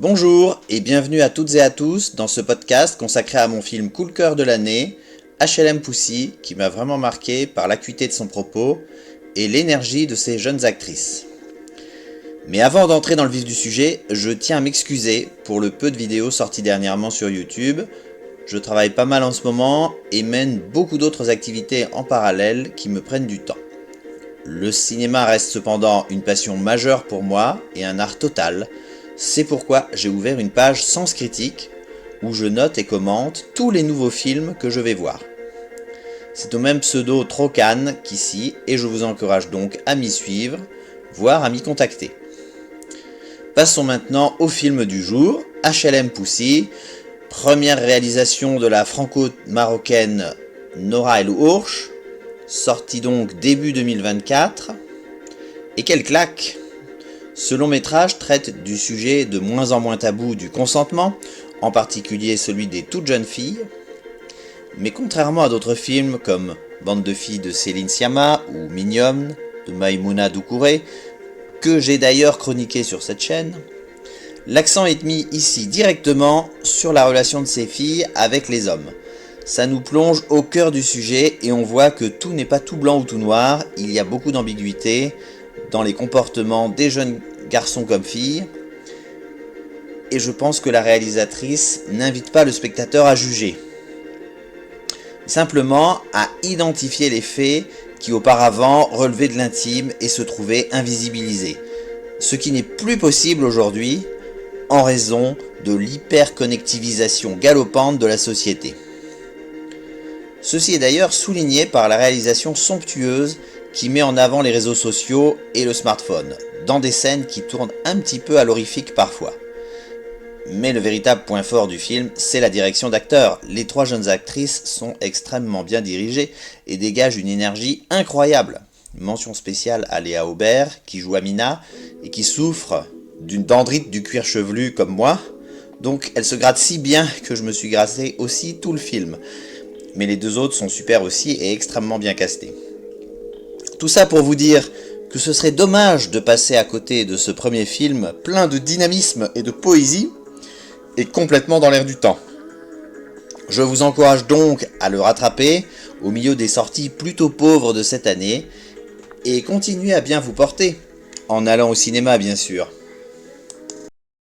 Bonjour et bienvenue à toutes et à tous dans ce podcast consacré à mon film coup de cœur de l'année, HLM Poussy, qui m'a vraiment marqué par l'acuité de son propos et l'énergie de ses jeunes actrices. Mais avant d'entrer dans le vif du sujet, je tiens à m'excuser pour le peu de vidéos sorties dernièrement sur YouTube. Je travaille pas mal en ce moment et mène beaucoup d'autres activités en parallèle qui me prennent du temps. Le cinéma reste cependant une passion majeure pour moi et un art total. C'est pourquoi j'ai ouvert une page Sens Critique où je note et commente tous les nouveaux films que je vais voir. C'est au même pseudo Trocan qu'ici et je vous encourage donc à m'y suivre, voire à m'y contacter. Passons maintenant au film du jour, HLM Poussy, première réalisation de la franco-marocaine Nora El Hourch, sorti donc début 2024. Et quelle claque! Ce long métrage traite du sujet de moins en moins tabou du consentement, en particulier celui des toutes jeunes filles. Mais contrairement à d'autres films comme Bande de filles de Céline Sciamma ou Mignonne de Maïmouna Doucouré, que j'ai d'ailleurs chroniqué sur cette chaîne, l'accent est mis ici directement sur la relation de ces filles avec les hommes. Ça nous plonge au cœur du sujet et on voit que tout n'est pas tout blanc ou tout noir, il y a beaucoup d'ambiguïté dans les comportements des jeunes garçons comme filles, et je pense que la réalisatrice n'invite pas le spectateur à juger, simplement à identifier les faits qui auparavant relevaient de l'intime et se trouvaient invisibilisés, ce qui n'est plus possible aujourd'hui en raison de l'hyperconnectivisation galopante de la société. Ceci est d'ailleurs souligné par la réalisation somptueuse qui met en avant les réseaux sociaux et le smartphone, dans des scènes qui tournent un petit peu à l'horrifique parfois. Mais le véritable point fort du film, c'est la direction d'acteurs. Les trois jeunes actrices sont extrêmement bien dirigées et dégagent une énergie incroyable. Mention spéciale à Léa Aubert, qui joue Amina, et qui souffre d'une dendrite du cuir chevelu comme moi, donc elle se gratte si bien que je me suis gratté aussi tout le film. Mais les deux autres sont super aussi et extrêmement bien castés. Tout ça pour vous dire que ce serait dommage de passer à côté de ce premier film plein de dynamisme et de poésie et complètement dans l'air du temps. Je vous encourage donc à le rattraper au milieu des sorties plutôt pauvres de cette année et continuez à bien vous porter, en allant au cinéma bien sûr.